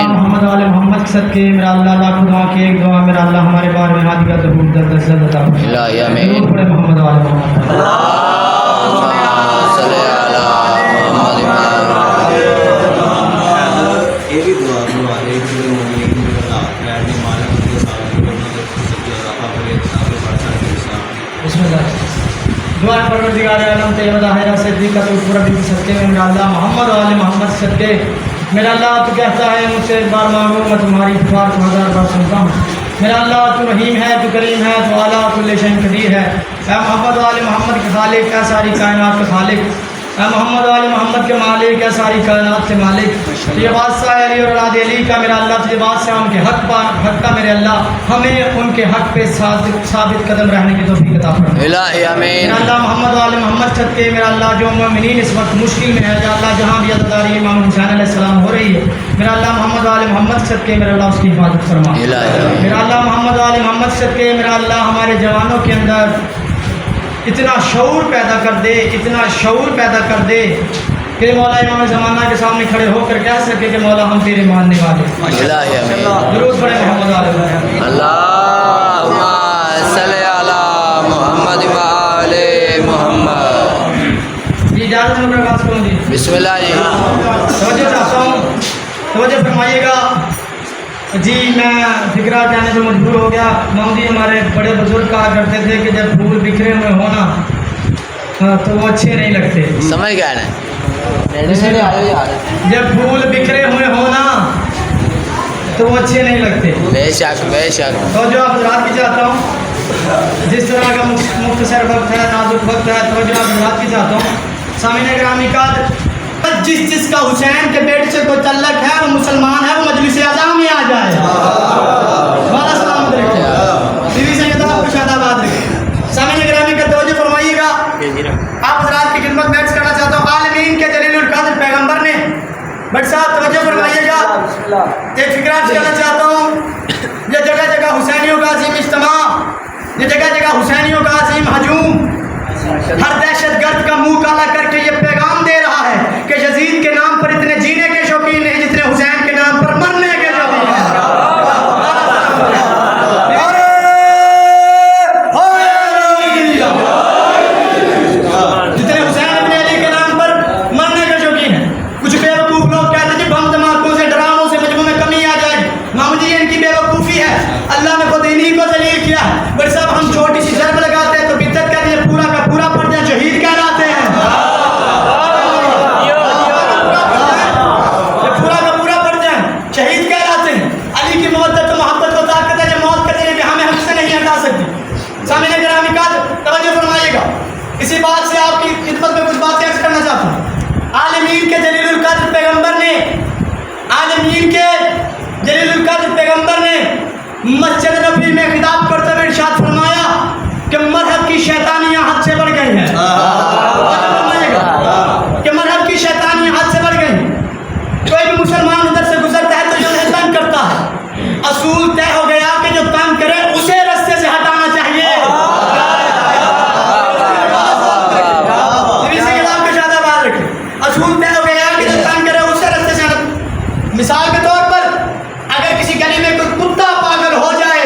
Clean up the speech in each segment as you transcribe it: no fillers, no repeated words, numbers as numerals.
محمد والے محمد کے صدقے میرا اللہ لاکھوں دعا کی ایک دعا میرا اللہ ہمارے بار میں ہادی کا ضرور درد عطا الہی آمین پڑے محمد والے محمد صلی اللہ یہ بھی دعا ہمارے بسم اللہ دعا پروردگار عالم طیب الطاہرہ صدیقہ پورا دن صدقے میں میرا اللہ محمد والے محمد صدقے میرا اللہ تو کہتا ہے مجھ سے ایک بار مانگو میں تمہاری پکار کو 1000 بار سنتا ہوں میرا اللہ تو رحیم ہے تو کریم ہے تو اعلیٰ کل شیء قدیر ہے اے محمد والے محمد کے خالق اے ساری کائنات کے خالق اے محمد والے محمد کے مالک اے ساری کائنات کے مالک یہ بادشاہ علی اور اولاد علی کا میرا اللہ تجھے بادشاہ ان کے حق کا میرے اللہ ہمیں ان کے حق پہ ثابت قدم رہنے کی توفیق عطا فرما الہی آمین میرا اللہ محمد والے محمد صدقے میرا اللہ جو مومنین اس وقت مشکل میں ہے یا اللہ جہاں بھی عزاداری امام حسین علیہ السلام ہو رہی ہے میرا اللہ محمد والے محمد صدقے میرا اللہ اس کی حفاظت فرما میرا اللہ محمد والے محمد صدقے میرا اللہ ہمارے جوانوں کے اندر اتنا شعور پیدا کر دے کہ مولا امام زمانہ کے سامنے کھڑے ہو کر کہہ سکے کہ مولا ہم تیرے ماننے والے الہی آمین درود پڑھے محمد والے محمد اللہم صلی علی محمد وآل محمد جی اجازت میں بات کروں جی بسم اللہ جی توجہ چاہتا ہوں توجہ فرمائیے گا جی میں فکرہ جانے سے مجبور ہو گیا مام جی ہمارے بڑے بزرگ کہا کرتے تھے کہ جب پھول بکھرے ہوئے ہونا تو وہ اچھے نہیں لگتے سمجھ گئے نا جب پھول بکھرے ہوئے ہونا تو وہ اچھے نہیں لگتے بے شک تو جو آپ حضرات کی چاہتا ہوں جس طرح کا مختصر وقت ہے نازک وقت ہے تو جو آپ حضرات کی چاہتا ہوں سامعین گرامی کا جس کا حسین کے بیٹے سے کوئی تعلق ہے وہ مسلمان ہے وہ مجلس اعظم میں آ جائے والا سلامت رکھے بیوی سے کہتا ہوں خوشاد آباد رکھے سامعین گرامی کا توجہ فرمائیے گا آپ حضرات کی خدمت میں عرض کرنا چاہتا ہوں عالمین کے جلیل القدر پیغمبر نے بٹ صاحب توجہ فرمائیے گا ایک فکرہ عرض کرنا چاہتا ہوں یہ جگہ جگہ حسینیوں کا عظیم اجتماع یہ جگہ جگہ حسینیوں کا عظیم ہجوم ہر دہشت گرد کا منہ کالا کر کے یہ پیغام دے رہا ہے کہ یزید کے نام پر اتنے جینے کے شوقین ہیں جتنے حسین کے نام پر مرنے کے شوقین ہیں جتنے حسین ابن علی کے نام پر مرنے کے شوقین ہیں کچھ بیوقوف لوگ کہتے ہیں جی بم دھماکوں سے ڈراموں سے مجموعوں میں کمی آ جائے گی مامو جی ان کی بیوقوفی ہے اللہ نے خود انہی کو ذلیل کیا بٹ صاحب ہم چھوٹی سی ضرب لگاتے ہیں تو بدعت کہتے ہیں پورا کا پورا پڑ جائے شہید کہلاتے ہیں شہید کہلاتے ہیں علی کی محبت و محبت کو طاقت ہے جو موت کے ذریعے بھی ہمیں ہم سے نہیں ہٹا سکتی سامعین گرامی کا توجہ فرمائیے گا اسی بات سے آپ کی خدمت میں کچھ باتیں عرض کرنا چاہتا ہوں عالمین کے جلیل القدر پیغمبر نے مسجد نبوی میں خطاب کرتے ہوئے ارشاد فرمایا کہ مذہب کی شیطانیاں حد سے بڑھ گئی ہیں کہ مذہب کی شیطانیاں حد سے بڑھ گئی ہیں کوئی بھی مسلمان ادھر سے گزرتا ہے تو جو ہے تنگ کرتا ہے اصول طے ہو گیا کہ جو تنگ کرے اسے رستے سے ہٹانا چاہیے اصول طے ہو گیا کہ جو تنگ کرے اسے رستے سے مثال کے طور پر اگر کسی گلی میں کوئی کتا پاگل ہو جائے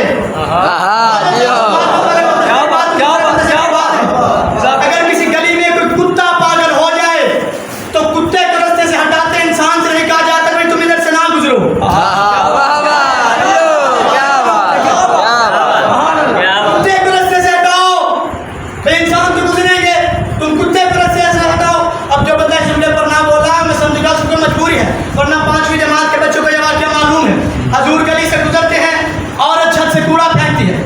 اگر کسی گلی میں کوئی کتا پاگل ہو جائے تو کتے کو رستے سے ہٹاتے انسان سے نہیں کہا جاتا کہ تم ادھر سے نہ گزرو کتے کو رستے سے ہٹاؤ انسان تو گزریں گے تم کتے کو رستے سے ہٹاؤ اب جو بندہ جملے پر نہ بولا میں سمجھ گا اس کو مجبوری ہے ورنہ 5ویں جماعت کے بچوں کو یہ واقعہ معلوم ہے حضور گلی سے گزرتے ہیں عورت چھت سے کوڑا پھینکتی ہے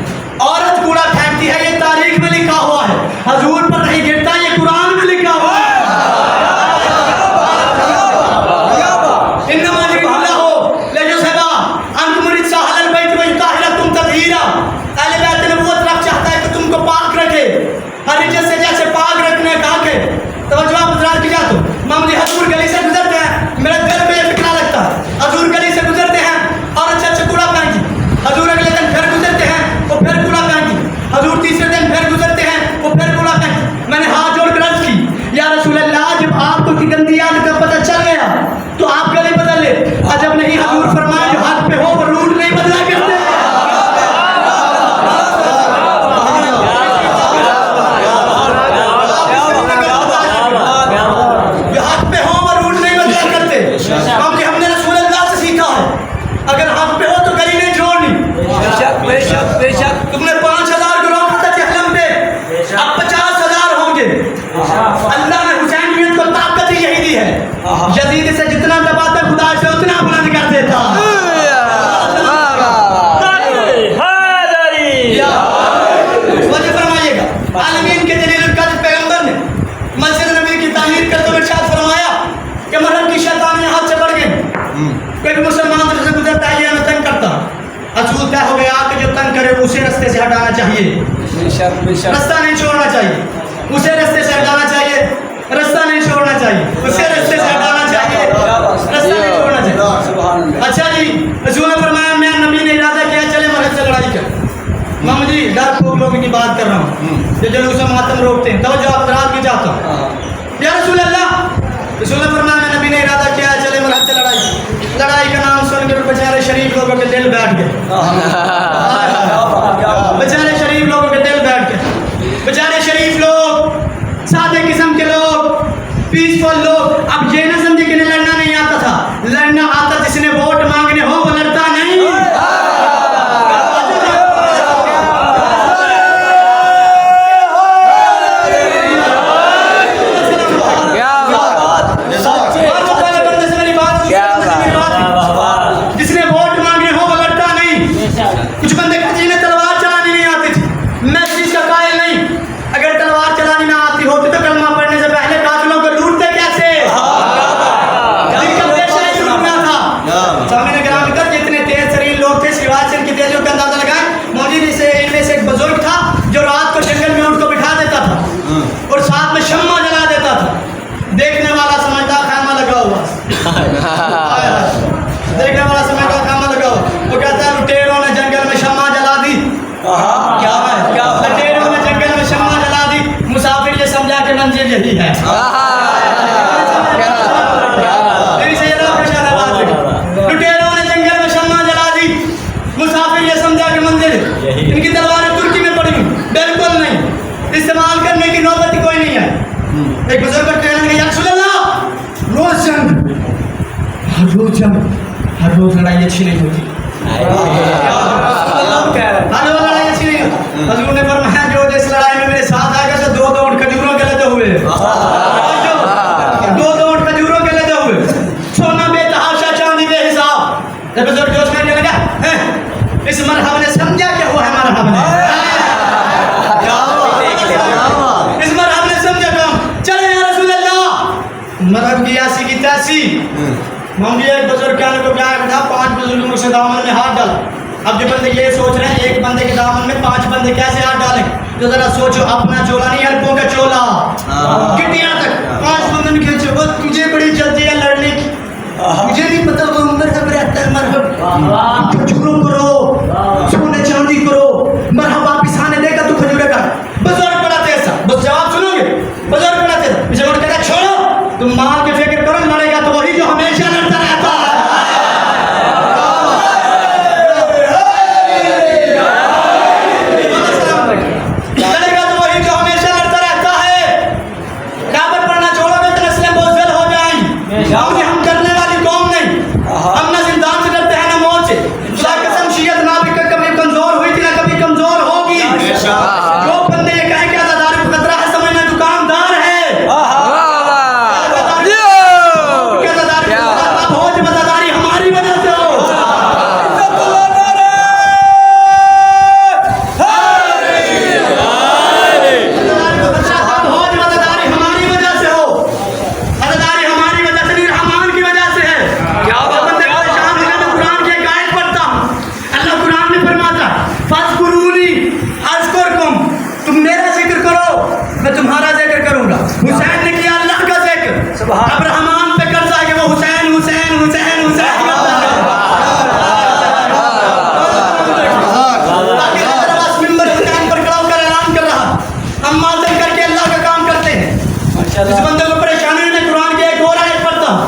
دیتا وجہ فرمائیے گا عالمین کے جلیل القدر پیغمبر نے مسجد نبی کی تعمیر کرتے ہوئے ارشاد فرمایا کہ مرحب کی شیطان یہاں سے بڑھ گئے کوئی بھی مسلمان طرف سے گزرتا ہے یہ تنگ کرتا اصول طے ہو گیا کہ جو تنگ کرے اسے رستے سے ہٹانا چاہیے رستہ نہیں چھوڑنا چاہیے اسے رستے سے ہٹانا چاہیے رستہ نہیں چھوڑنا چاہیے اسے رستے سے ہٹانا چاہیے رستہ نہیں چھوڑنا چاہیے اچھا جی رسول نے فرمایا میں نبی نے ارادہ کیا چلے مرحب سے لڑائی کر محمد جی ڈر کو لوگوں کی بات کر رہا ہوں جو جلوس ماتم روکتے ہیں توجہ حضرات کی چاہتا ہوں یا رسول اللہ رسول نے فرمایا میں نبی نے ارادہ کیا چلے مرحب سے لڑائی کا نام سن کر بیچارے شریف لوگوں کے دل بیٹھ گئے بیچارے شریف لوگوں کے دل بیٹھ گئے بیچارے شریف لوگ سادے قسم کے لوگ پیسفل لوگ اب یہ نہ سمجھے کہ لڑنا نہیں آتا تھا لڑنا آتا جس نے ووٹ مانگنے ہو وہ لڑتا نہیں جس نے ووٹ مانگنے ہو وہ لڑتا نہیں کچھ بندے کہتے ہیں تلوار چلانی نہیں آتی تھی میں اس چیز کا قائل نہیں اگر تلوار چلانی نہ آتی ہوتی تو کلمہ پڑھنے سے پہلے قاتلوں کو لوٹتے کیسے جن کا پیشہ ہی لوٹنا تھا سامنے گرامی کر جتنے تیز ترین لوگ تھے سوائے سے ان کی تیزیوں کا اندازہ لگائیں موجود سے ان میں سے ایک بزرگ تھا جو رات کو جنگل میں اونٹ کو بٹھا دیتا تھا اور ساتھ میں شمع جلا دیتا تھا دیکھنے والا سمجھتا خیمہ لگا ہوا دیکھنے والا سمجھ کا خیمہ لگا ہوا وہ کہتا ہے لٹیروں نے جنگل میں شمع جلا دی کیا ہے لٹیروں نے جنگل میں شمع جلا دی مسافر یہ سمجھا کہ منزل یہی ہے لٹیروں نے جنگل میں شمع جلا دی مسافر یہ سمجھا کہ منزل ان کی تلواریں ترکی میں پڑی بالکل نہیں استعمال کرنے کی نوبت کوئی نہیں ہے ایک بزرگ کہنے لگے یا رسول اللہ روز جنگ ہر روز لڑائی اچھی نہیں ہوتی ہر روز لڑائی اچھی نہیں ہوتی حضور نے فرمایا جو جس لڑائی میں میرے ساتھ آئے گا تو دو اونٹ کھجوروں کے لیتے ہوئے دو اونٹ کھجوروں کے لیتے ہوئے سونا بے تحاشا چاندی بے حساب جب بزرگ جوش میں کہنے لگا اس مرحب نے سمجھا کہ وہ ہے مرحب نے اس مرحب نے سمجھا کام چلے یا رسول اللہ مرحب کی یاسی کی تیسی مجھے ایک بزرگ کہنے کو کیا تھا 5 بزرگوں سے دامن میں ہاتھ ڈالا اب جو بندے یہ سوچ رہے ہیں ایک بندے کے دامن میں 5 بندے کیسے ہاتھ ڈالیں تو ذرا سوچو اپنا چولا نہیں اربوں کا چولا کٹیاں تک 5 بندے کھینچے وہ تجھے بڑی جلدی ہے لڑنے کی مجھے نہیں پتا وہ مرحب رہتا ہے مرحب کھجوروں کرو سونے چاندی کرو مرحب واپس آنے دے گا تو کھجورے کا بزرگ بڑا تیز تھا بس جواب سنو گے بزرگ بڑا تیز پیچھے مڑ کہتا چھوڑو تم مال کی فکر کرو لڑے گا تو وہی جو ہمیشہ لڑتا رہتا ہے لڑے گا تو وہی جو ہمیشہ لڑتا رہتا ہے کعبہ پڑھنا چھوڑو گے تو نسلیں بوزدل ہو جائیں ہم کرنے والی قوم نہیں ہم نہ زندان سے ڈرتے ہیں نہ موت سے خدا قسم شیعت نہ بھی کبھی کمزور ہوئی تھی نہ کبھی کمزور ہوگی جو بندے یہ کہیں کہ آزاداری کو خطرہ ہے سمجھنا دکاندار ہے میں تمہارا ذکر کروں گا حسین نے کیا اللہ کا ذکر اب رحمان پہ قرض آ کہ وہ حسین حسین حسین حسین اس بندے کو پریشانی میں قرآن کی ایک اور آیت پڑھتا ہوں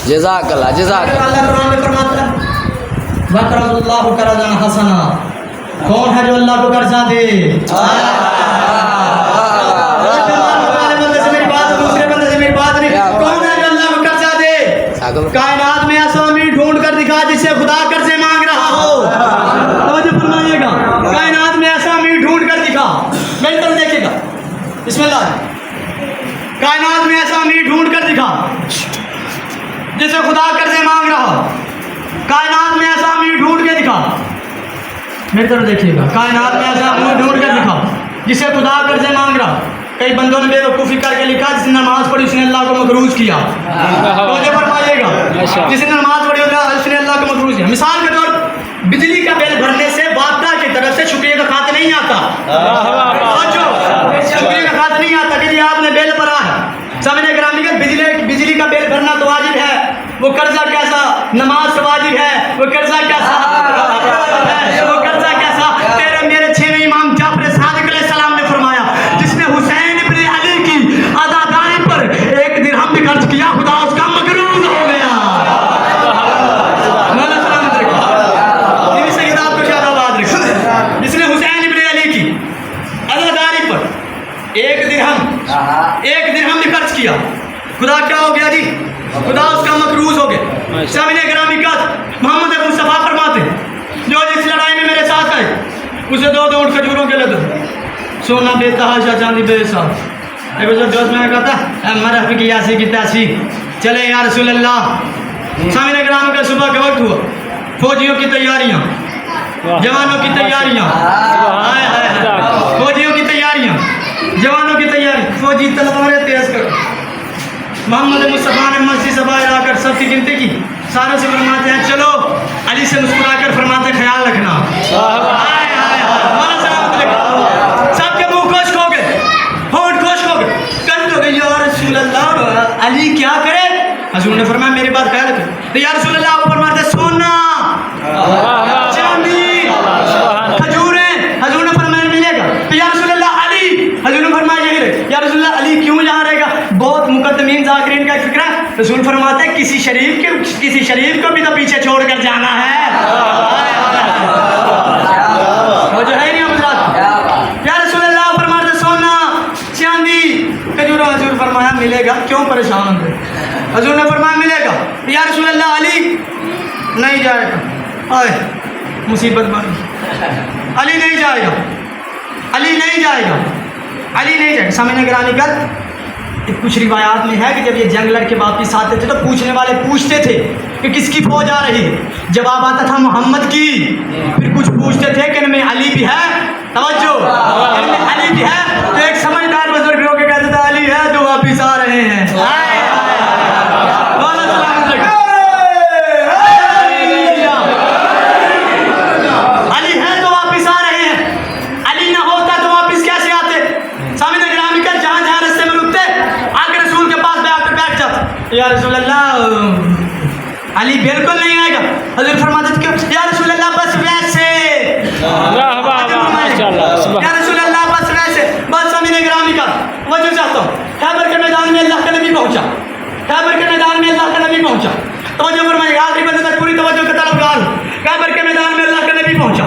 جزاک اللہ جزاک اللہ قرآن میں فرماتا ہے وَقْرَضُ اللَّهُ قَرْضًا حَسَنًا کون ہے جو اللہ کو قرضہ دے کون ہے جو اللہ کو قرضہ دے کائنات میں ایسا امیر ڈھونڈ کر دکھا جس سے خدا قرضے مانگ رہا ہو توجہ فرمائیے گا کائنات میں ایسا امیر ڈھونڈ کر دکھا میری طرف دیکھیے گا بسم اللہ کائنات میں ایسا امیر ڈھونڈ کر دکھا جسے خدا قرضے مانگ رہا ہو، کائنات میں ایسا امیر ڈھونڈ کے دکھا، میری طرف دیکھیے گا، کائنات میں ایسا امیر ڈھونڈ کے دکھا جسے خدا قرضے مانگ رہا ہو۔ کئی بندوں نے بے وقوفی کر کے لکھا جس نے نماز پڑھی اس نے اللہ کو مقروض کیا، توجہ فرمائیے گا، جس نے نماز پڑھی اس نے اللہ کو مقروض کیا۔ مثال کے طور بجلی کا بل بھرنے سے باپدہ کی طرف سے شکریہ کا خط نہیں آتا، شکریہ کا خط نہیں آتا کہ جی آپ نے بل بھرا ہے۔ سامنے گرامی کا بجلی کا بل بھرنا تو واجب ہے، وہ قرضہ کیسا، نماز سے واجب ہے، وہ قرضہ کیسا، وہ قرضہ کیسا، تیرے میرے چھویں امام جعفر صادق علیہ السلام نے فرمایا جس نے حسین ابن علی کی عزاداری پر 1 درہم بھی خرچ کیا خدا اس کا مقروض ہو گیا۔ جس نے حسین ابن علی کی عزاداری پر 1 درہم بھی خرچ کیا خدا کیا ہو گیا جی، خدا اس کا مقروض ہو گیا۔ سامنے گرامی کا محمد مصطفیٰ فرماتے جو جس لڑائی میں میرے ساتھ آئے اسے 2 اونٹ کھجوروں کے لے دو، سونا بے تحاشا چاندی بے حساب۔ ایک بزرگ دوست میں کہتا ہے مرحبا کی یاسی کی تاسی، چلے یا رسول اللہ۔ سامنے گرامی کا صبح کا وقت ہوا، فوجیوں کی تیاریاں، جوانوں کی تیاریاں، فوجیوں کی تیاریاں، جوانوں کی تیاری، فوجی تلواریں تیز کرو۔ محمد مصطفیٰ نے مسجد سے باہر آ کر سب کی گنتی کی، سارے سے فرماتے ہیں چلو، علی سے مسکرا کر فرماتے ہیں خیال رکھنا۔ سب کے منہ خشک ہو گئے، ہونٹ خشک ہو گئے، کہنے لگے یا رسول اللہ علی کیا کرے؟ حضور نے فرمایا میری بات خیال رکھے۔ یا رسول اللہ آپ فرماتے سونا، چاندی، کھجوریں، حضور نے فرمایا ملے گا۔ یا رسول اللہ علی، حضور نے فرمایا یہی رہے۔ یا رسول اللہ علی کیوں یہاں رہے گا؟ بہت مقدمین ذاکرین کا فکر ہے، رسول فرماتے ہیں کسی شریف کو بھی تو پیچھے چھوڑ کر جانا ہے۔ وہ جو ہے نہیں حضرات، یا رسول اللہ فرماتے سونا، چاندی، کھجور، حضور فرمایا ملے گا، کیوں پریشان ہوتے؟ حضور نے فرمایا ملے گا۔ یا رسول اللہ علی نہیں جائے گا، آئے مصیبت بن، علی نہیں جائے گا، علی نہیں جائے گا، علی نہیں جائے گا۔ سامنے گرامی کر کچھ روایات میں ہے کہ جب یہ جنگ لڑ کے واپس آتے تھے تو پوچھنے والے پوچھتے تھے کہ کس کی فوج آ رہی ہے، جواب آتا تھا محمد کی۔ پھر کچھ پوچھتے تھے کہ ان میں علی بھی ہے، توجہ، ان میں علی بھی ہے، تو ایک سمجھدار بزرگ لوگ کہتے تھے علی ہے تو واپس آ رہے ہیں۔ علی ہے تو واپس آ رہے ہیں، علی نہ ہوتا تو واپس کیسے آتے؟ سامنے گرامی کا جہاں جہاں رستے میں رکتے آ کے رسول کے پاس بیٹھ جاتے، یا رسول اللہ علی بالکل نہیں آئے گا۔ حضور فرماتے تھے کہ یا رسول اللہ بس ویسے، یا رسول اللہ بس ویسے۔ بس سامنے گرامی کا وجہ چاہتا ہوں، خیبر کے میدان میں اللہ کا نبی پہنچا، خیبر کے میدان میں اللہ کا نبی پہنچا، توجہ فرمائیے، آخری بندے تک پوری توجہ کا طلبگار ہوں۔ خیبر کے میدان میں اللہ کا نبی پہنچا،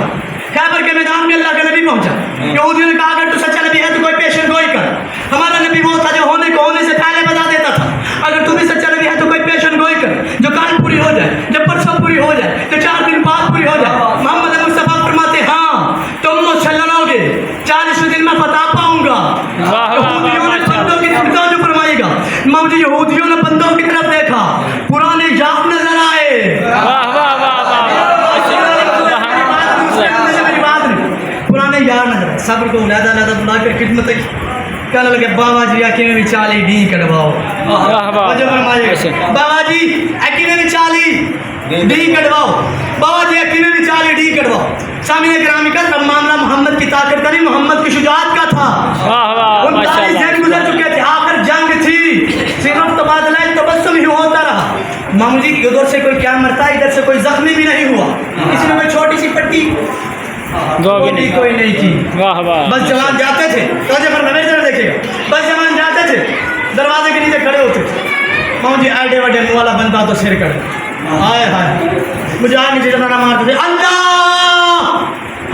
خیبر کے میدان میں اللہ کا نبی پہنچا۔ یہودیوں نے کہا اگر تو سچا نبی ہے تو کوئی پیشن گوئی کر، ہمارا نبی وہ تھا جو ہونے سے پہلے بتا دیتا تھا، اگر تو بھی سچا نبی ہے تو کوئی پیشن گوئی کر، جو کل پوری ہو جائے، جب پرسوں پوری ہو جائے، تو 4 دن بعد پوری ہو جائے۔ محمد مصطفیٰ فرماتے ہاں تم مجھ سے لڑو گے، 40 دن میں بتا پاؤں گا۔ یہودیوں نے بندوں کی طرف توجہ فرمائے گا، مجھے یہودیوں نے بندوں کی طرف دیکھا، پرانے یاد نظر آئے، پرانے یار نظر آئے، صبر کو علیحدہ بلا کر خدمت کی، کہنے لگے بابا جی اکیلے بھی 40 ڈی کٹواؤ، بابا جی اکیلے بھی 40 ڈی کٹواؤ، بابا جی اکیلے بھی 40 ڈی کٹواؤ۔ سامنے گرامی کا سب معاملہ محمد کی طاقت کا نہیں، محمد کی شجاعت کا تھا۔ 39 دن گزر چکے تھے، آخر جنگ تھی، صرف تبادلہ تبسم ہی ہوتا رہا۔ مامو جی ادھر سے کوئی کیا مرتا، ادھر سے کوئی زخمی بھی نہیں ہوا، کسی نے کوئی چھوٹی سی پٹی کوئی نہیں کی، بس جوان جاتے تھے، دیکھے گا، بس جوان جاتے تھے، دروازے کے نیچے کھڑے ہوتے تھے، مامو جی ایڈے وڈے منہ والا بندہ تو سر کر ہائے ہائے مجھے آگ نیچے جانا مارتے تھے، اللہ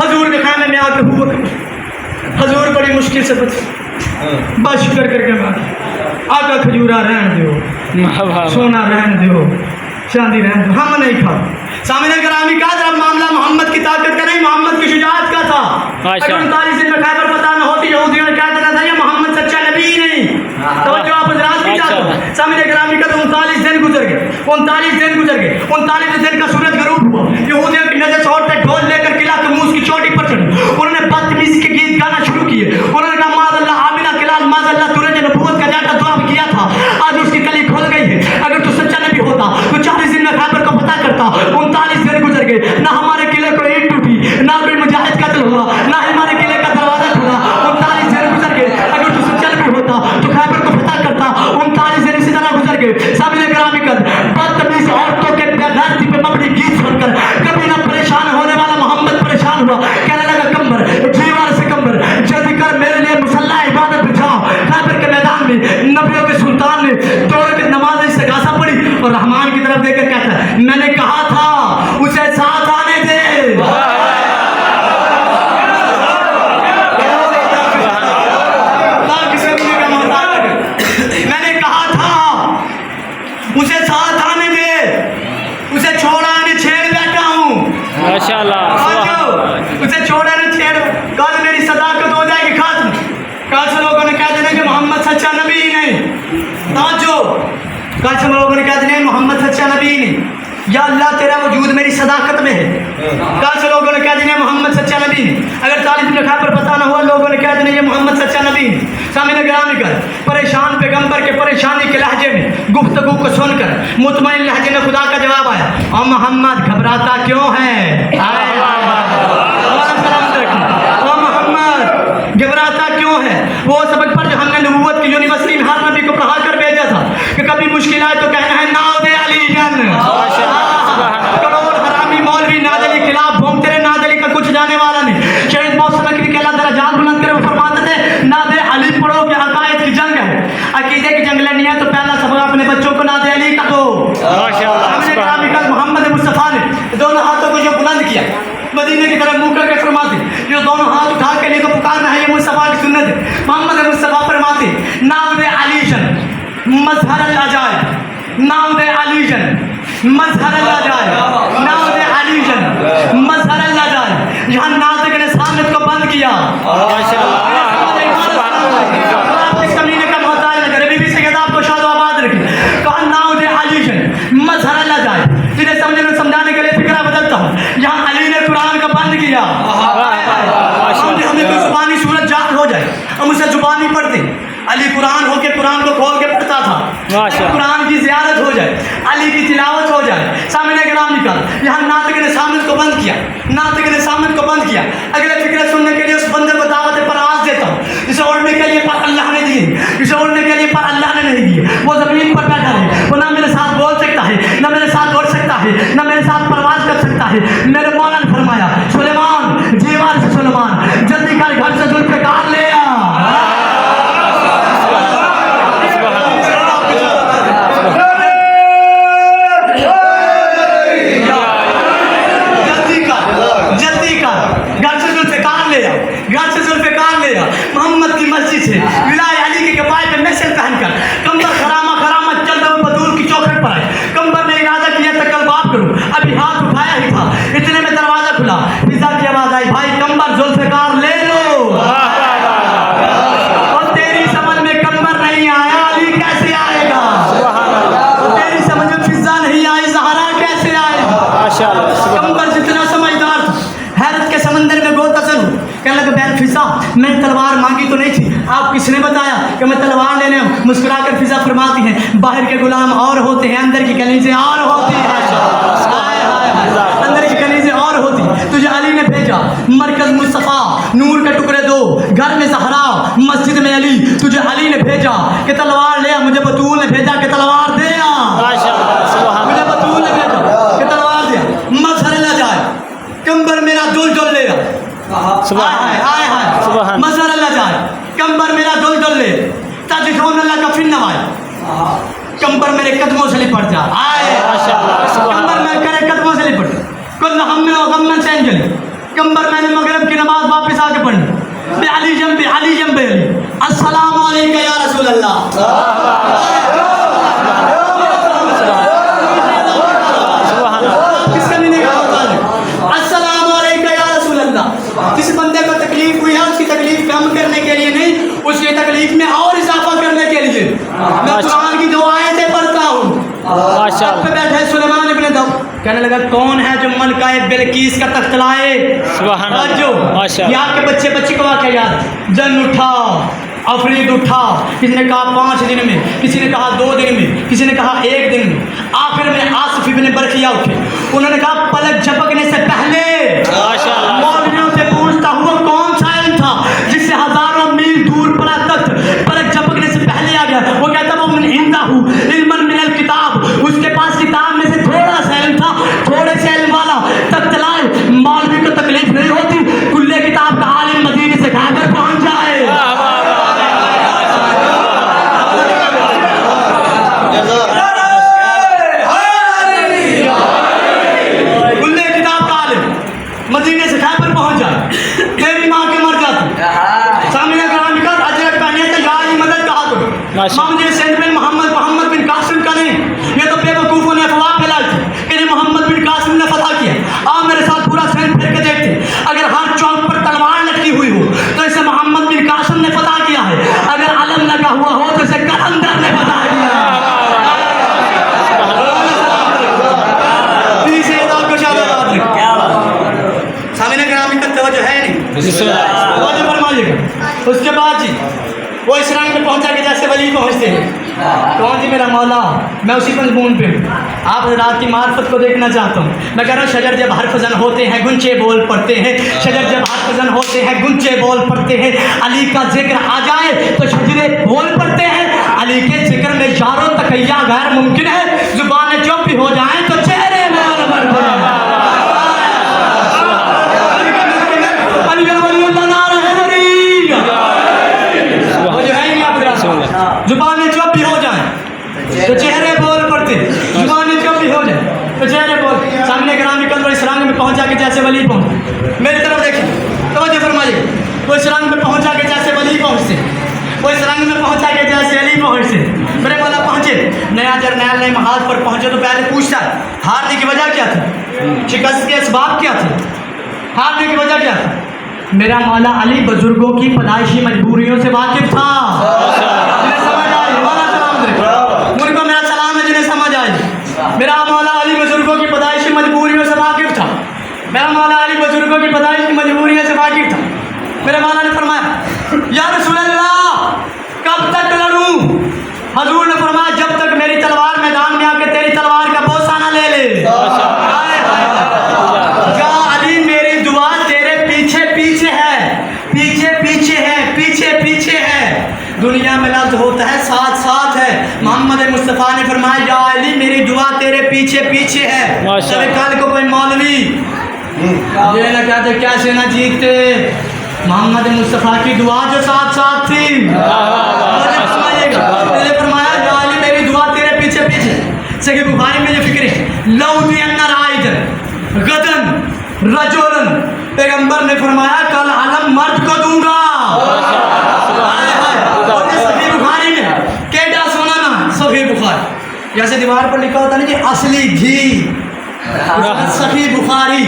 حضور کے خیمے میں آ کے ہوا، حضور بڑی مشکل سے بس شکر کر کے مار آگا کھجورا رہن دیو، سونا رہن دیو، چاندی رہن دیو، ہم نہیں کھا۔ سامنے گرامی کا جب معاملہ محمد کی طاقت کا نہیں، محمد کی شجاعت کا تھا۔ اگر 39 دن میں خیبر فتح نہ ہوتی، یہودیوں نے کہا تھا یہ محمد سچا نبی نہیں، توجہ آپ حضرات کی چاہتا ہوں سامنے گرامی کا 39 دن گزر گئے 39 دن کا سورج غروب ہوا یہودیوں کی نظر چوٹ پہ ڈھول لے کر قلعہ ترموز کی چوٹی پر چڑھی انہوں نے بدتمیزی کے گیت گانا شروع کیے انہوں نے کہا ماذ اللہ آمینہ کلال ماذ اللہ تو نے نبوت کا جاتا دعا کیا تھا آج اس کی کلی کھول گئی ہے اگر تو سچا نبی ہوتا تو 40 دن میں خیبر کو فتح کرتا 39 دن گزر گئے نہ ہمارے قلعے کو اینٹ ٹوٹی نہ کوئی مجاہد قتل ہوا نہ ہمارے قلعے کا دروازہ کھلا 39 دن گزر گئے اگر تو سچا نبی ہوتا تو خیبر کو فتح کرتا 39 دن اسی طرح گزر گئے سامنے گرامی کر بدتمیز عورتوں کے دھرتی پہ مبنی گیت سن کر کبھی نہ پریشان ہونے والا محمد پریشان ہوا کہنے لگا کمبر جیوار سے کمبر جلدی کر میرے لیے مسلح عبادت بچھا خیبر کے میدان میں نبیوں کے سلطان نے دو رکعت نماز استغاثہ پڑھی اور رحمان کی طرف دیکھ کر کہتا ہے میں نے کہا تھا اسے ساتھ آنے دے میں نے کہا تھا اسے ساتھ آنے دے اسے چھوڑا نہیں چھیڑ بیٹھا ہوں اسے چھوڑا نہیں چھیڑ کل میری صداقت ہو جائے گی ختم کل سے لوگوں نے کہہ دینا کہ محمد سچا نبی ہی نہیں توجہ کل سے لوگوں نے کہہ دینا محمد سچا نبی ہی نہیں یا اللہ تیرا وجود میری صداقت میں ہے کل سے لوگوں نے کہہ دینا محمد سچا نبی نہیں اگر 40 دن خیبر پتہ نہ ہوا لوگوں نے کہہ دینا یہ محمد سچا نبی نہیں سامنے گرامی کر پریشان پیغمبر کے پریشانی کے لہجے میں گفتگو کو سن کر مطمئن لہجے میں خدا کا جواب آیا او محمد گھبراتا کیوں ہے او محمد گھبراتا کیوں ہے وہ سبق پر جو ہم نے نبوت کی یونیورسٹی میں ہر نبی کو پڑھا کر بھیجا تھا کہ کبھی مشکل آئے تو کہنا ہے ناؤ دے علی جن کروڑ حرامی مولوی ناد علی خلاف بھوم تیرے ناد علی کا کچھ جانے والا نہیں شہید موسم اکری کے اللہ درجات بلند کرے وہ فرماتے تھے ناد علی پڑھو کہ عقائد کی جنگ ہے عقیدے کی جنگ لڑنی ہے تو پہلا سبق اپنے بچوں کو ناد علی کا دو ہم نے کلام کل محمد مصطفیٰ نے دونوں ہاتھوں کو جو بلند کیا مدینے کی طرف منہ کر کے فرماتے جو دونوں ہاتھ اٹھا کے لے کو پکارنا ہے یہ مصطفیٰ کی سنت ہے محمد مصطفیٰ فرماتے نام علی جن مظہر العجائب نام علی جن مظہر العجائب نام علی جن مظہر العجائب یہاں ناطق نے سامت کو بند کیا آپ اس کمینے کا محتاج نہ کرے بی بی سید آپ کو شاد و آباد رکھے کہا نام علی جن مظہر العجائب جنہیں سمجھانے کے لیے فکرہ بدلتا ہوں یہاں علی نے قرآن کا بند کیا ہمیں کوئی زبانی صورت جات ہو جائے ہم اسے زبانی پڑھتے علی قرآن ہو کے قرآن کو کھول کے پڑھتا تھا قرآن کی زیارت ہو جائے علی کی تلاوت ہو جائے سامنے گرام نکال یہاں ناطق نے سامت کو بند کیا ناطق نے سامت کو بند کیا اگلے فکرہ سننے کے لیے اس بندے کو دعوت پرواز دیتا ہوں اسے اڑنے کے لیے پر اللہ نے دیے اسے اڑنے کے لیے پر اللہ نے نہیں دیے وہ زمین پر بیٹھا ہے وہ نہ میرے ساتھ بول سکتا ہے نہ میرے ساتھ دوڑ سکتا ہے نہ میرے ساتھ پرواز کر سکتا ہے میرے مولا نے فرمایا سلیمان جیوار سے سلیمان جلدی کر گھر سے ذوالفقار لے آ محمد کی مسجد سے ولائے علی کے کفائے پہ محسن پہن کر کمبر خرامہ چلتے ہوئے بدور کی چوکھٹ پر آئے کمبر نے ارادہ کیا تھا کل بات کروں ابھی ہاتھ اٹھایا ہی تھا اتنے میں دروازہ کھلا فضا کی آواز آئی بھائی کمبر ذوالفقار لے لو اور تیری سمجھ میں کمبر نہیں آیا علی کیسے آئے گا تیری سمجھ میں فضا نہیں آئی زہرا کیسے آئے گا کمبر جتنا سمجھدار حیرت کے سمندر میں گو تسل ہوں کہنے لگا بہن فضا میں تلوار مانگی تو نہیں تھی آپ کس نے بتایا کہ میں تلوار لینے ہوں مسکرا کر فضا فرماتی ہیں باہر کے غلام اور ہوتے ہیں اندر کی کلیجیں اور ہوتی ہیں اندر کی کلیجیں اور ہوتی تجھے علی نے بھیجا مرکز مصطفیٰ نور کے ٹکڑے دو گھر میں زہرا مسجد میں علی تجھے علی نے بھیجا کہ تلوار لے مجھے بطول نے بھیجا کہ تلوار دے مجھے بطول نے بھیجا کہ تلوار دیا مظہر نہ جائے کمبر میرا دل ڈول لے مظہر اللہ جائے کمبر میرا دل ڈول لے تجھون اللہ کا فن نوائے کمبر میرے قدموں سے لپٹ جا کمبر میں کرے قدموں سے لپٹ کل ہم و غمن سے انجلی کمبر میں نے مغرب کی نماز واپس آ کے پڑھنی بے علی جنب بے علی السلام علیکم یا رسول اللہ کس کا نہیں السلام علیکم یا رسول اللہ جس بندے کو تکلیف ہوئی ہے اس کی تکلیف کم کرنے کے لیے نہیں اس کی تکلیف میں اور اضافہ کرنے کے لیے کہنے لگا کون ہے جو ملکہ بلقیس کا تخت لائے؟ سبحان اللہ، جو ماشاء اللہ۔ یہ آپ کے بچے کا واقعہ یاد، جن اٹھا، افرید اٹھا، کسی نے کہا 5 دن میں، کسی نے کہا 2 دن میں، کسی نے کہا 1 دن میں، آخر میں آصف ابن برقیہ اٹھے، انہوں نے کہا پلک جھپکنے سے پہلے ماشاء اللہ۔ مولویوں سے پوچھتا ہوا کون سا علم تھا جس سے ہزاروں میل دور پڑا تخت پلک جھپکنے سے پہلے آ گیا؟ وہ کہتا وہ من عنده علما من الکتاب، اس کے پاس کتاب میں سے تھوڑا سا علم تھا، تھوڑے سے علم والا تخت لائے، مولوی کو تکلیف نہیں ہوتی، کلے کتاب کا عالم مدینے سے کھا کر پہنچ جائے۔ کلے کتاب کا عالم مدینے سے کھا کر پہنچ جائے، تیری ماں کے مر جاتی سامنے کرام کا اجرت کا نیت یا علی مدد کہا تو مامجے سید بن محمد بن قاسم کا نہیں، یہ تو بے وقوفوں نے افواہ پھیلائی تھی کہ محمد بن قاسم نے فتح کیا۔ آپ میرے ساتھ پورا سین پھر کے دیکھتے، اگر ہر چوک پر تلوار لٹکی ہوئی ہو تو اسے محمد بن قاسم نے فتح کیا ہے، اگر علم لگا ہوا ہو تو اسے کلندر نے فتح کیا ہے۔ سامنے گرامی کا توجہ ہے نہیں، توجہ فرمائیے گا۔ اس کے بعد جی وہ اس رنگ میں پہنچا کہ جیسے ولی پہنچتے ہیں، کون جی میرا مولا، میں اسی مضمون پہ ہوں، آپ حضرات کی معرفت کو دیکھنا چاہتا ہوں۔ میں کہہ رہا ہوں شجر جب حرف زن ہوتے ہیں گنچے بول پڑتے ہیں، شجر جب حرف زن ہوتے ہیں گنچے بول پڑتے ہیں، علی کا ذکر آ جائے تو شجرے بول پڑتے ہیں، علی کے ذکر میں یاروں تقیہ غیر ممکن ہے، زبانیں چپ بھی ہو جائیں تو چہرے مول پڑتے ہیں۔ زبانیں چپ بھی ہو جائیں تو چہرے بول پڑتے، زبانیں چپ بھی ہو جائیں تو چہرے بول۔ سامنے گرامی قدر اس رنگ میں پہنچا کہ جیسے ولی پہنچے، میری طرف دیکھیں توجہ فرمائیے، وہ اس رنگ میں پہنچا کہ جیسے ولی پہنچتے، وہ اس رنگ میں پہنچا کہ جیسے علی پہنچتے۔ میرے مولا پہنچے، نیا جرنیل نئے محاذ پر پہنچے تو پہلے پوچھتا ہے ہارنے کی وجہ کیا تھی، شکست کے اسباب کیا تھے، ہارنے کی وجہ کیا تھی؟ میرا مولا علی بزرگوں کی پیدائشی مجبوریوں سے واقف تھا۔ جنہیں سمجھ آئی مولا سلام دے، ان کو میرا سلام ہے جنہیں سمجھ آئی۔ میرا مولا علی بزرگوں کی پیدائشی مجبوریوں سے واقف تھا، میرا مولا علی بزرگوں کی پیدائشی مجبوریوں سے واقف تھا۔ میرے مولا نے فرمایا یا رسول اللہ کب تک لڑوں؟ حضور نے فرمایا جب تک میری تلوار میدان میں آ کے تیری تلوار کا بوسہ نہ لے لے۔ یا علی میری دعا تیرے پیچھے پیچھے ہے، پیچھے پیچھے ہے، پیچھے پیچھے ہے، دنیا میں لفظ ہوتا ہے ساتھ ساتھ ہے، محمد مصطفیٰ نے فرمایا یا علی میری دعا تیرے پیچھے پیچھے ہے۔ چلے کل کو کوئی مولوی یہ نہ کہتے کیسے نہ جیتتے، محمد مصطفیٰ کی دعا جو ساتھ ساتھ تھی، فرمایا یا علی میری دعا تیرے پیچھے پیچھے۔ صحیح بخاری میں یہ فکر ہے لَأُوتِيَنَّ رَائِدًا غَدًا رَجُلًا، پیغمبر نے فرمایا کل علم مرد کو دوں گا۔ صحیح بخاری میں کیڈا سونا نا، صحیح بخاری جیسے دیوار پر لکھا ہوتا نا کہ اصلی گھی، صحیح بخاری،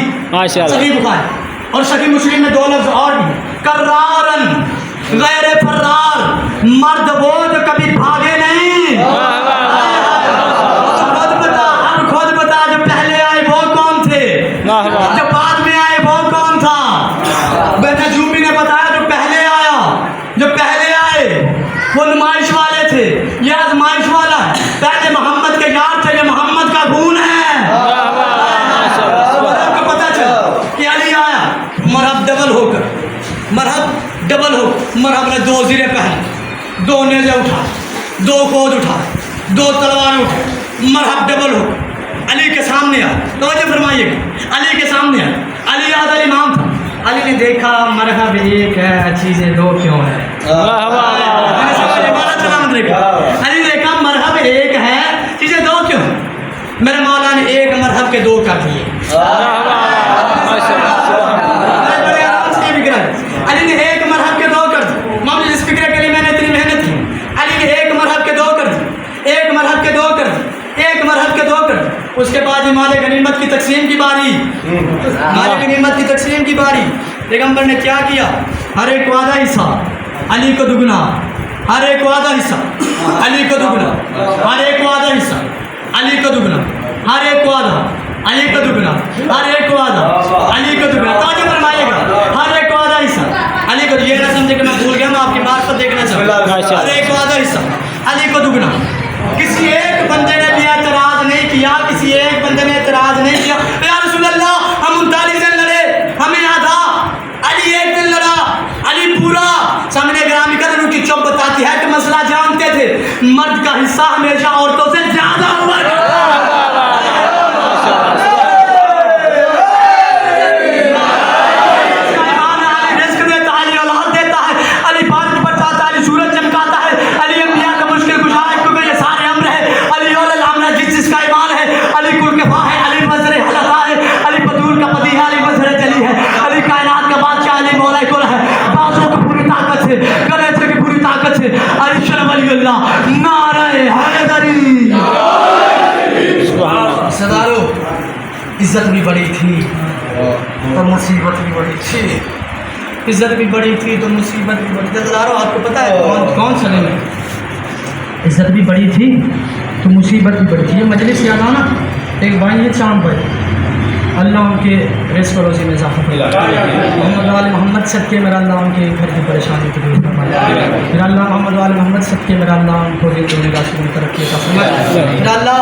صحیح بخاری اور صحیح مسلم میں 2 لفظ اور بھی، کرارن غیر فرار، مرد وہ جو کبھی بھاگے نہیں۔ خود بتا جو پہلے آئے وہ کون تھے، جو بعد میں آئے وہ کون تھا؟ نجومی نے بتایا جو پہلے آیا، جو پہلے آئے وہ نمائش والے تھے، یہ آزمائش والا ہے، پہلے محمد کے یار تھے، یہ محمد کا خون ہے۔ آپ کو پتا چلا کہ علی آیا مرحب ڈبل ہو کر، مرحب ڈبل ہو، مرحب نے 2 زیرے پہنے، 2 نیزے اٹھا، 2 کود اٹھا، 2 تلواریں اٹھا، مرحب ڈبل ہو علی کے سامنے آیا۔ توجہ فرمائیے گا، علی کے سامنے آیا، علی آدھا امام تھا، علی نے دیکھا مرحب ایک ہے چیزیں 2 کیوں ہے؟ علی نے دیکھا مرحب ایک ہے چیزیں 2 کیوں؟ میرے مولا نے ایک مرحب کے 2 کر دیے۔ علی نے ایک مرحب کے 2 کر دی، مجھے اس فکر کے لیے میں نے اتنی محنت کی، علی نے ایک مرحب کے 2 کر دی، ایک مرحب کے 2 کر دی، ایک مرحب کے 2 کر دی۔ اس کے بعد مال غنیمت کی تقسیم کی باری، مال غنیمت کی تقسیم کی باری، پیغمبر نے کیا کیا؟ ہر ایک کو آدھا حصہ، علی کو دگنا، ہر ایک کو آدھا حصہ، علی کو دگنا، ہر ایک کو آدھا حصہ، علی کو دگنا، ہر ایک کو آدھا، علی کا دگنا، ہر ایک کو آدھا علی کا دگنا، توجہ فرمائیے گا، ہر ایک کو آدھا حصہ علی کو، یہ نہ سمجھے کہ میں بھول گیا، میں آپ کی معرفت دیکھنا چاہتا ہوں، ہر ایک کو آدھا حصہ علی کو دگنا۔ کسی ایک بندے نے بھی اعتراض نہیں کیا، کسی ایک بندے نے اعتراض نہیں کیا، یا رسول اللہ ہم 39 دن لڑے، ہمیں آدھا، علی ایک دن لڑا، علی پورا۔ سامنے گرامی قدر ان کی چوب بتاتی ہے کہ مسئلہ جانتے تھے، مرد کا حصہ ہمیشہ عورتوں سے زیادہ ہوا عزت بھی بڑی تھی تو مصیبت بھی بڑی تھی، عزت بھی بڑی تھی تو مصیبت بھی بڑی تھی۔ ہزاروں آپ کو پتہ ہے کون سنے میں عزت بھی بڑی تھی تو مصیبت بھی بڑی تھی۔ یہ مجلس یاد آنا، ایک بھائی ہے چاند بھائی، اللہ ان کے رزق و روزی میں اضافہ فرمائے، محمد وال محمد صدقے میرا اللہ ان کے گھر کی پریشانی کو دور فرمائے، میرا اللہ محمد وال محمد صدقے میرا اللہ ان کو دل دنیا کی ترقی عطا فرمائے، میرا اللہ۔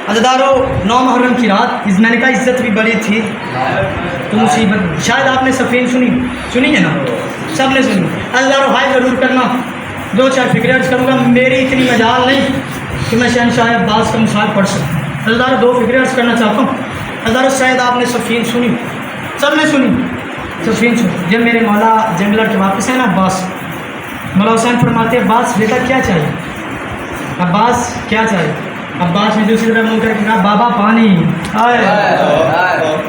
عزیزارو 9 محرم کی رات، میں نے کہا عزت بھی بڑی تھی تو مصیبت، شاید آپ نے صفین سنی ہے نا، سب نے سنی۔ عزیزارو ہائے ضرور کرنا، 2-4 فکریں عرض کروں گا، میری اتنی مجال نہیں کہ میں شہنشاہ عباس کا مثال پڑھ سکوں۔ عزیزارو 2 فکریں عرض کرنا چاہتا ہوں۔ عزیزارو شاید آپ نے صفین سنی، سب نے سنی، صفین سنی۔ جب میرے مولا جنگ لڑ کے واپس ہے نا عباس، مولا حسین فرماتے ہیں عباس بیٹا کیا چاہیے، عباس کیا چاہیے؟ عباس نے دوسری طرف منہ کر کے کہا بابا پانی،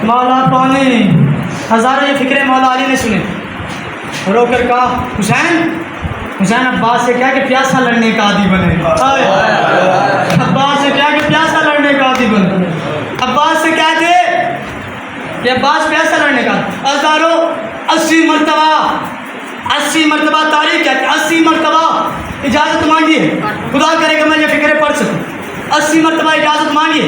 مولا پانی۔ ہزاروں یہ فکریں مولا علی نے سنے، رو کر کہا حسین عباس سے کیا کہ پیاسا لڑنے کا عادی بنے، عباس سے کیا کہ پیاسا لڑنے کا عادی بنے، عباس سے کیا تھے کہ عباس پیاسا لڑنے کا۔ ہزاروں 80 مرتبہ تاریخ کیا کہ 80 مرتبہ اجازت مانگیے، خدا کرے کہ میں یہ فکریں پڑھ سکوں، 80 مرتبہ اجازت مانگیے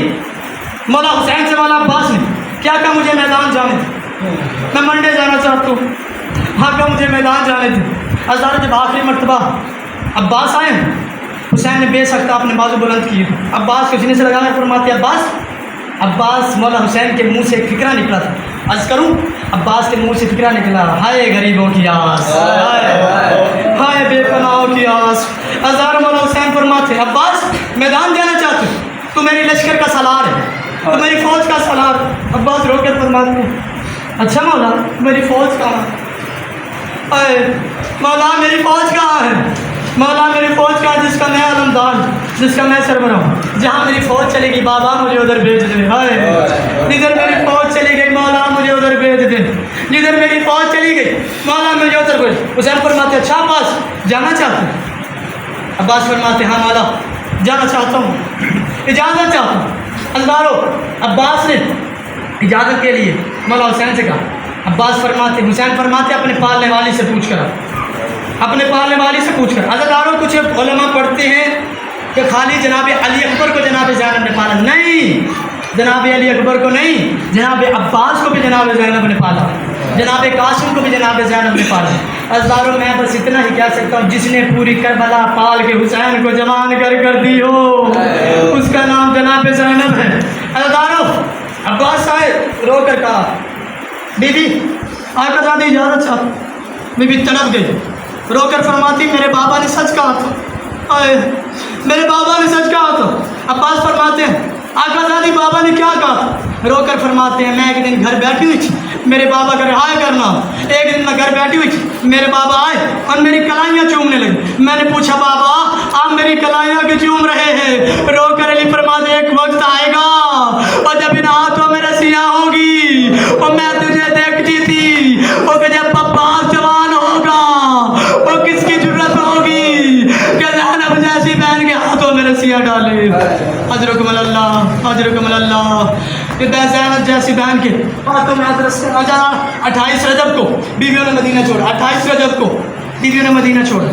مولا حسین سے۔ مولا عباس نے کیا کہا مجھے میدان جانے تھے، میں منڈے جانا چاہتا ہوں، ہاں کہا مجھے میدان جانے تھے۔ ہزاروں جب آخری مرتبہ عباس آئے، حسین نے بے سخت اپنے بازو بلند کیے، عباس کو سینے سے لگا کر فرماتے عباس مولا حسین کے منہ سے ایک فکرہ نکلا تھا، عرض کروں عباس کے منہ سے فکرہ نکلا، ہائے غریبوں کی آس، ہائے بے پناہوں کی آس۔ ہزاروں مولا حسین فرماتے عباس میدان جانا چاہتے تو میری لشکر کا سالار ہے، تو میری فوج کا سالار۔ عباس رو کر فرماتے ہیں اچھا مولا میری فوج کہاں ہے؟ مولا میری فوج کہاں ہے؟ مولا میری فوج کا جس کا میں علمدار، جس کا میں سربراہ ہوں، جہاں میری فوج چلے گی بابا مجھے ادھر بھیج دے، ہائے جدھر میری فوج چلی گئی مولا مجھے ادھر بھیج دے، جدھر میری فوج چلی گئی مولا مجھے ادھر بھیج۔ حسین فرماتے اچھا عباس جانا چاہتے ہیں؟ عباس فرماتے ہاں مولا جانا چاہتا ہوں، اجازت چاہتا ہوں۔ ہزاروں عباس نے اجازت کے لیے مولا حسین سے کہا، عباس فرماتے حسین فرماتے اپنے پالنے والی سے پوچھ کر، اپنے پالنے والی سے پوچھ کر۔ عزاداروں کچھ علماء پڑھتے ہیں کہ خالی جناب علی اکبر کو جناب زینب نے پالا، نہیں، جناب علی اکبر کو نہیں، جناب عباس کو بھی جناب زینب نے پالا، جناب قاسم کو بھی جناب زینب نے پالا۔ عزاداروں میں بس اتنا ہی کہہ سکتا ہوں، جس نے پوری کربلا پال کے حسین کو جوان کر دی ہو اس کا نام جناب زینب ہے۔ عزاداروں عباس آئے رو کر کہا بی بی آقا زادی اجازت چاہتا، بی بی تڑپ گئی، رو کر فرماتی میرے بابا نے سچ کہا تھا، میرے بابا نے سچ کہا تھا۔ عباس فرماتے ہیں آقا زادی بابا نے کیا کہا تھا؟ رو کر فرماتے ہیں میں ایک دن گھر بیٹھی ہوئی تھی، میرے بابا کا رہائے کرنا، ایک دن میں گھر بیٹھی ہوئی تھی، میرے بابا آئے اور میری کلائیاں چومنے لگے، میں نے پوچھا بابا آپ میری کلائیاں کیوں چوم رہے ہیں؟ رو کر علی فرماتے ایک وقت آئے گا اور جب ان ہاتھوں میں رسیاں ہوگی اور میں تجھے دیکھتی تھی، اور کہ جب عباس جوان ہوگا اور کس کی ضرورت ہوگی کہ زینب جیسی بہن کے ہاتھوں میں رسیاں ڈالے۔ اجرکم اللہ، اجرکم اللہ، کہ زینب جیسی بہن کے ہاتھوں میں رسیاں ڈالے۔ 28 رجب کو بیویوں نے مدینہ چھوڑا، 28 رجب کو بیویوں نے مدینہ چھوڑا،